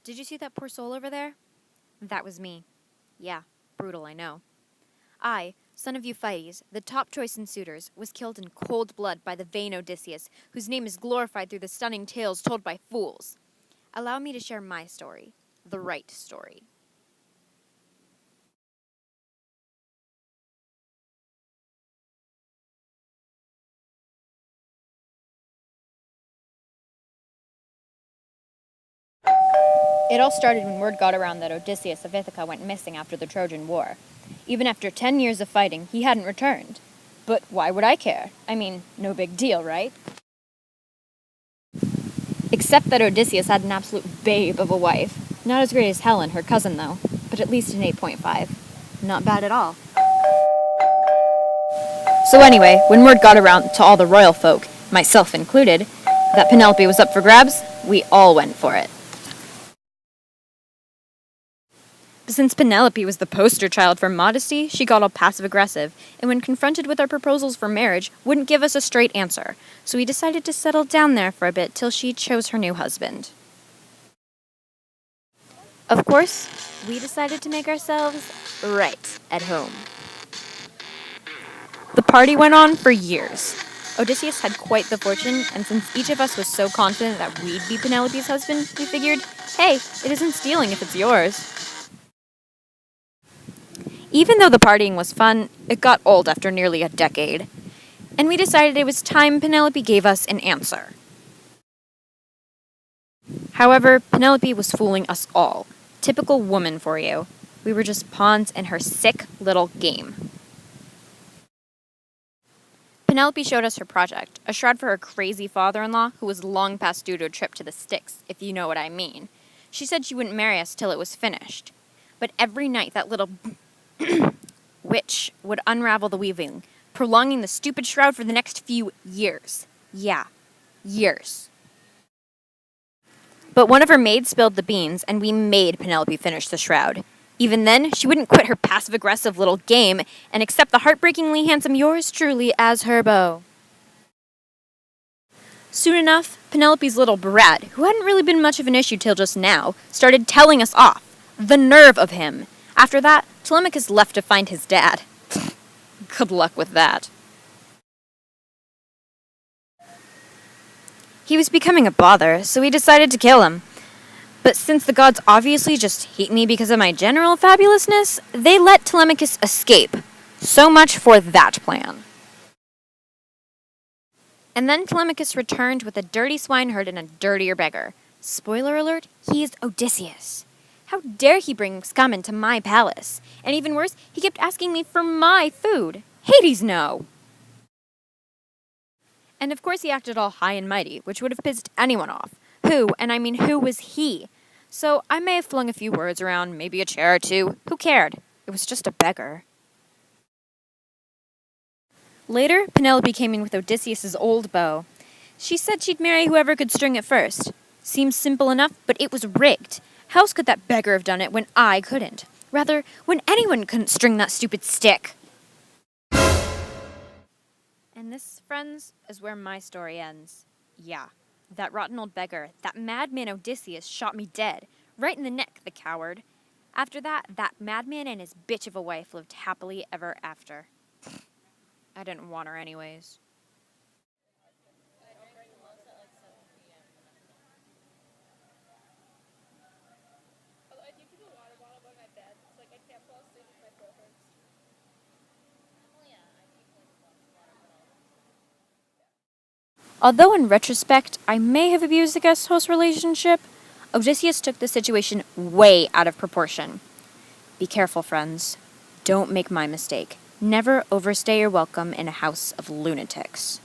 Did you see that poor soul over there? That was me. Yeah, brutal, I know. I, son of Euphrates, the top choice in suitors, was killed in cold blood by the vain Odysseus, whose name is glorified through the stunning tales told by fools. Allow me to share my story, the right story. It all started when word got around that Odysseus of Ithaca went missing after the Trojan War. Even after 10 years of fighting, he hadn't returned. But why would I care? I mean, no big deal, right? Except that Odysseus had an absolute babe of a wife. Not as great as Helen, her cousin, though, but at least an 8.5. Not bad at all. So anyway, when word got around to all the royal folk, myself included, that Penelope was up for grabs, we all went for it. But since Penelope was the poster child for modesty, she got all passive-aggressive, and when confronted with our proposals for marriage, wouldn't give us a straight answer. So we decided to settle down there for a bit till she chose her new husband. Of course, we decided to make ourselves right at home. The party went on for years. Odysseus had quite the fortune, and since each of us was so confident that we'd be Penelope's husband, we figured, hey, it isn't stealing if it's yours. Even though the partying was fun, it got old after nearly a decade, and we decided it was time Penelope gave us an answer. However, Penelope was fooling us all. Typical woman for you. We were just pawns in her sick little game. Penelope showed us her project, a shroud for her crazy father-in-law who was long past due to a trip to the sticks, if you know what I mean. She said she wouldn't marry us till it was finished. But every night that little witch would unravel the weaving, prolonging the stupid shroud for the next few years. Yeah, years. But one of her maids spilled the beans, and we made Penelope finish the shroud. Even then, she wouldn't quit her passive-aggressive little game and accept the heartbreakingly handsome yours truly as her beau. Soon enough, Penelope's little brat, who hadn't really been much of an issue till just now, started telling us off. The nerve of him. After that, Telemachus left to find his dad. Good luck with that. He was becoming a bother, so we decided to kill him. But since the gods obviously just hate me because of my general fabulousness, they let Telemachus escape. So much for that plan. And then Telemachus returned with a dirty swineherd and a dirtier beggar. Spoiler alert, he is Odysseus. How dare he bring scum into my palace? And even worse, he kept asking me for my food. Hades, no! And of course he acted all high and mighty, which would have pissed anyone off. Who, and I mean who, was he? So I may have flung a few words around, maybe a chair or two. Who cared? It was just a beggar. Later, Penelope came in with Odysseus's old bow. She said she'd marry whoever could string it first. Seems simple enough, but it was rigged. How else could that beggar have done it when I couldn't? Rather, when anyone couldn't string that stupid stick. And this, friends, is where my story ends. Yeah, that rotten old beggar, that madman Odysseus shot me dead. Right in the neck, the coward. After that, that madman and his bitch of a wife lived happily ever after. I didn't want her anyways. Although in retrospect, I may have abused the guest-host relationship, Odysseus took the situation way out of proportion. Be careful, friends. Don't make my mistake. Never overstay your welcome in a house of lunatics.